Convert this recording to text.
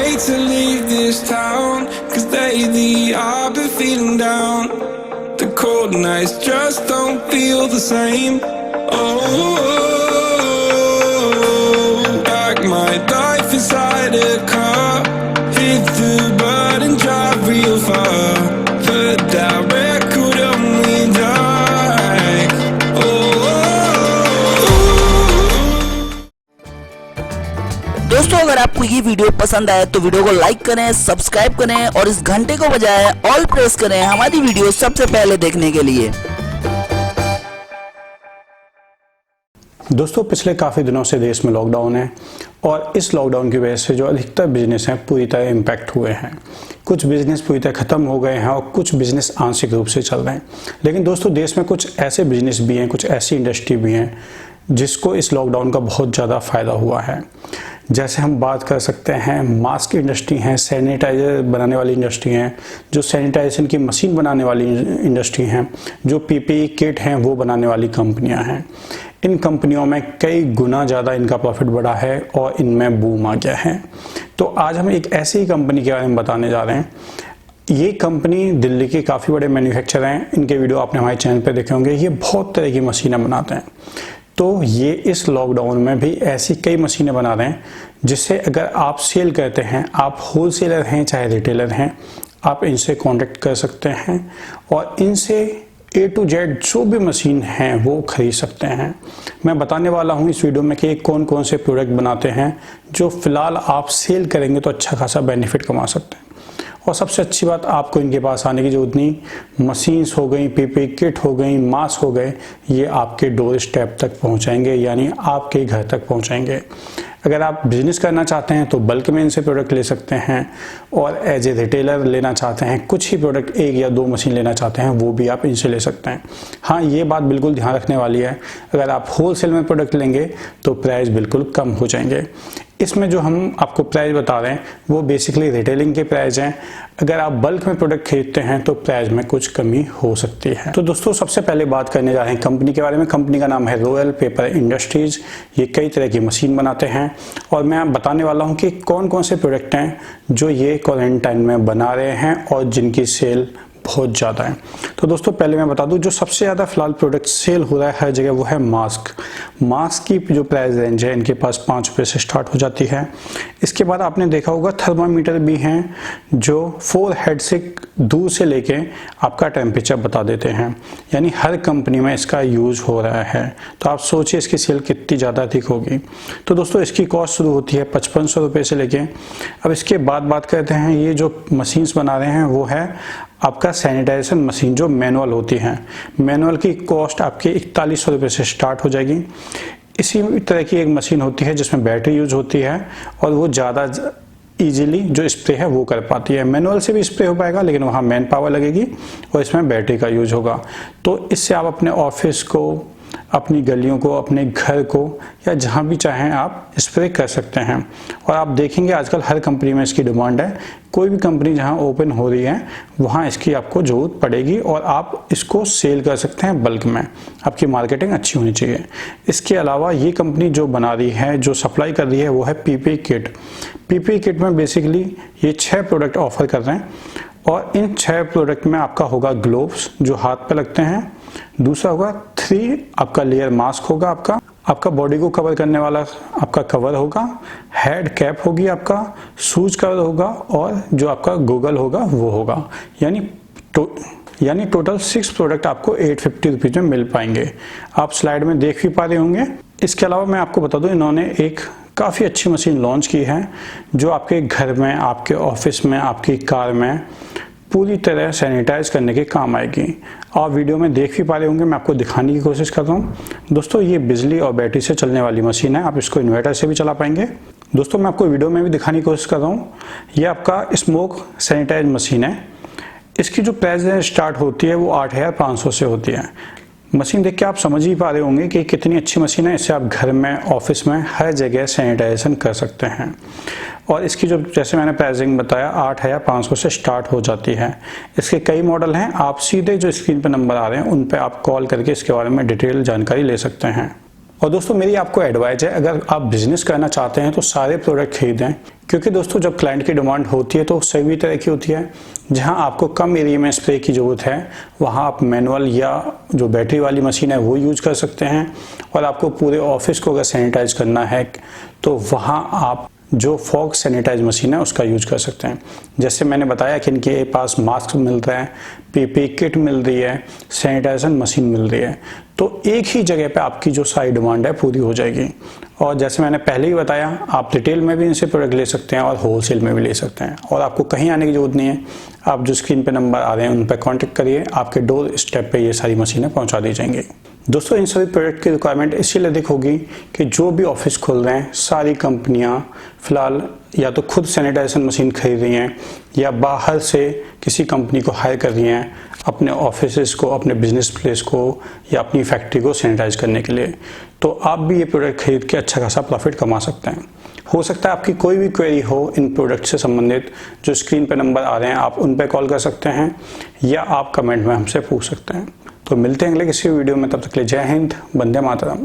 hate to leave this town, 'cause lately I've been feeling down. The cold nights just don't feel the same. Oh, like my life inside a car, hit the button, drive real far. Put that record on me, die. दोस्तों, अगर आपको ये video पसंद आए तो video को like करें, subscribe करें और इस घंटे को बजाय ऑल प्रेस करें हमारी वीडियो सबसे पहले देखने के लिए। दोस्तों, पिछले काफ़ी दिनों से देश में लॉकडाउन है और इस लॉकडाउन की वजह से जो अधिकतर बिजनेस हैं पूरी तरह इम्पैक्ट हुए हैं। कुछ बिजनेस पूरी तरह ख़त्म हो गए हैं और कुछ बिजनेस आंशिक रूप से चल रहे हैं। लेकिन दोस्तों, देश में कुछ ऐसे बिजनेस भी हैं, कुछ ऐसी इंडस्ट्री भी हैं जिसको इस लॉकडाउन का बहुत ज़्यादा फ़ायदा हुआ है। जैसे हम बात कर सकते हैं, मास्क इंडस्ट्री हैं, सैनिटाइज़र बनाने वाली इंडस्ट्री हैं, जो सैनिटाइजेशन की मशीन बनाने वाली इंडस्ट्री हैं, जो पीपीई किट हैं वो बनाने वाली कंपनियां हैं। इन कंपनियों में कई गुना ज़्यादा इनका प्रॉफिट बढ़ा है और इनमें बूम आ गया है। तो आज हम एक ऐसी ही कंपनी के बारे में बताने जा रहे हैं। ये कंपनी दिल्ली के काफ़ी बड़े मैन्युफैक्चरर हैं। इनके वीडियो आपने हमारे चैनल पर देखे होंगे। ये बहुत तरह की मशीनें बनाते हैं। तो ये इस लॉकडाउन में भी ऐसी कई मशीनें बना रहे हैं जिससे अगर आप सेल करते हैं, आप होलसेलर हैं चाहे रिटेलर हैं, आप इनसे कांटेक्ट कर सकते हैं और इनसे A to Z जो भी मशीन हैं वो खरीद सकते हैं। मैं बताने वाला हूँ इस वीडियो में कि कौन कौन से प्रोडक्ट बनाते हैं जो फिलहाल आप सेल करेंगे तो अच्छा खासा बेनिफिट कमा सकते हैं। और सबसे अच्छी बात, आपको इनके पास आने की जरूरत नहीं। मशीन्स हो गई, पीपीई किट हो गई, मास्क हो गए, ये आपके डोर स्टेप तक पहुंचाएंगे, यानी आपके घर तक पहुंचाएंगे। अगर आप बिजनेस करना चाहते हैं तो बल्क में इनसे प्रोडक्ट ले सकते हैं और एज ए रिटेलर लेना चाहते हैं, कुछ ही प्रोडक्ट 1 या 2 मशीन लेना चाहते हैं, वो भी आप इनसे ले सकते हैं। हाँ, ये बात बिल्कुल ध्यान रखने वाली है, अगर आप होलसेल में प्रोडक्ट लेंगे तो प्राइस बिल्कुल कम हो जाएंगे। इसमें जो हम आपको प्राइस बता रहे हैं वो बेसिकली रिटेलिंग के प्राइस हैं। अगर आप बल्क में प्रोडक्ट खरीदते हैं तो प्राइस में कुछ कमी हो सकती है। तो दोस्तों, सबसे पहले बात करने जा रहे हैं कंपनी के बारे में। कंपनी का नाम है रॉयल पेपर इंडस्ट्रीज। ये कई तरह की मशीन बनाते हैं और मैं बताने वाला हूं कि कौन कौन से प्रोडक्ट हैं जो ये क्वारंटाइन में बना रहे हैं और जिनकी सेल बहुत ज़्यादा है। तो दोस्तों, पहले मैं बता दूं जो सबसे ज़्यादा फिलहाल प्रोडक्ट सेल हो रहा है हर जगह वो है मास्क। मास्क की जो प्राइस रेंज है इनके पास 5 रुपये से स्टार्ट हो जाती है। इसके बाद आपने देखा होगा थर्मामीटर भी हैं जो 4 हेड से दूर से लेके आपका टेम्परेचर बता देते हैं, यानी हर कंपनी में इसका यूज हो रहा है। तो आप सोचिए इसकी सेल कितनी ज़्यादा अधिक होगी। तो दोस्तों, इसकी कॉस्ट शुरू होती है 5500 रुपये से लेके। अब इसके बाद बात करते हैं, ये जो मशीन्स बना रहे हैं वो है आपका सैनिटाइजेशन मशीन जो मैनुअल होती हैं। मैनुअल की कॉस्ट आपकी 4100 रुपये से स्टार्ट हो जाएगी। इसी तरह की एक मशीन होती है जिसमें बैटरी यूज होती है और वो ज़्यादा इजीली जो स्प्रे है वो कर पाती है। मैनुअल से भी स्प्रे हो पाएगा लेकिन वहाँ मैन पावर लगेगी और इसमें बैटरी का यूज होगा। तो इससे आप अपने ऑफिस को, अपनी गलियों को, अपने घर को या जहाँ भी चाहें आप स्प्रे कर सकते हैं। और आप देखेंगे आजकल हर कंपनी में इसकी डिमांड है। कोई भी कंपनी जहाँ ओपन हो रही है वहाँ इसकी आपको ज़रूरत पड़ेगी और आप इसको सेल कर सकते हैं बल्क में। आपकी मार्केटिंग अच्छी होनी चाहिए। इसके अलावा ये कंपनी जो बना रही है, जो सप्लाई कर रही है वो है पीपीई किट। पीपीई किट में बेसिकली ये 6 प्रोडक्ट ऑफर कर रहे हैं और इन 6 प्रोडक्ट में आपका होगा ग्लोव्स जो हाथ पे लगते हैं, दूसरा होगा 3 आपका लेयर मास्क होगा, आपका बॉडी को कवर करने वाला आपका कवर होगा, हेड कैप होगी, आपका शूज कवर होगा और जो आपका गूगल होगा वो होगा। यानी टोटल 6 प्रोडक्ट आपको 850 रुपीज़ में मिल पाएंगे। आप स्लाइड में देख भी पा रहे होंगे। इसके अलावा मैं आपको बता दूं, इन्होंने एक काफ़ी अच्छी मशीन लॉन्च की है जो आपके घर में, आपके ऑफिस में, आपकी कार में पूरी तरह सैनिटाइज करने के काम आएगी। आप वीडियो में देख भी पा रहे होंगे, मैं आपको दिखाने की कोशिश कर रहा हूँ। दोस्तों, ये बिजली और बैटरी से चलने वाली मशीन है। आप इसको इन्वर्टर से भी चला पाएंगे। दोस्तों, मैं आपको वीडियो में भी दिखाने की कोशिश कर रहा हूँ। ये आपका स्मोक सैनिटाइज मशीन है। इसकी जो प्राइस स्टार्ट होती है वो 8500 से होती है। मशीन देख के आप समझ ही पा रहे होंगे कि कितनी अच्छी मशीन है। इससे आप घर में, ऑफिस में, हर जगह सैनिटाइजेशन कर सकते हैं। और इसकी जो, जैसे मैंने प्राइसिंग बताया, 8500 से स्टार्ट हो जाती है। इसके कई मॉडल हैं। आप सीधे जो स्क्रीन पर नंबर आ रहे हैं उन पर आप कॉल करके इसके बारे में डिटेल जानकारी ले सकते हैं। और दोस्तों, मेरी आपको एडवाइस है, अगर आप बिजनेस करना चाहते हैं तो सारे प्रोडक्ट खरीदें। क्योंकि दोस्तों जब क्लाइंट की डिमांड होती है तो सभी तरह की होती है। जहां आपको कम एरिया में स्प्रे की ज़रूरत है वहां आप मैनुअल या जो बैटरी वाली मशीन है वो यूज कर सकते हैं, और आपको पूरे ऑफिस को अगर सैनिटाइज करना है तो वहां आप जो फॉग सैनिटाइज मशीन है उसका यूज कर सकते हैं। जैसे मैंने बताया कि इनके पास मास्क मिल रहा है, पीपी किट मिल रही है, सैनिटाइजेशन मशीन मिल रही है, तो एक ही जगह पे आपकी जो सारी डिमांड है पूरी हो जाएगी। और जैसे मैंने पहले ही बताया, आप रिटेल में भी इनसे प्रोडक्ट ले सकते हैं और होलसेल में भी ले सकते हैं, और आपको कहीं आने की जरूरत नहीं है। आप जो स्क्रीन पे नंबर आ रहे हैं उन पर कॉन्टेक्ट करिए, आपके डोर स्टेप पे ये सारी मशीनें पहुंचा दी जाएंगी। दोस्तों इन सभी प्रोडक्ट की रिक्वायरमेंट इसीलिए अधिक होगी कि जो भी ऑफिस खोल रहे हैं सारी कंपनियां फिलहाल या तो खुद सैनिटाइजेशन मशीन खरीद रही हैं या बाहर से किसी कंपनी को हायर कर रही हैं अपने ऑफिस को, अपने बिजनेस प्लेस को या अपनी फैक्ट्री को सैनिटाइज करने के लिए। तो आप भी ये प्रोडक्ट खरीद के अच्छा खासा प्रॉफिट कमा सकते हैं। हो सकता है आपकी कोई भी क्वेरी हो इन प्रोडक्ट से संबंधित, जो स्क्रीन पर नंबर आ रहे हैं आप उन पर कॉल कर सकते हैं या आप कमेंट में हमसे पूछ सकते हैं। तो मिलते हैं अगले किसी वीडियो में, तब तक के लिए जय हिंद, वंदे मातरम।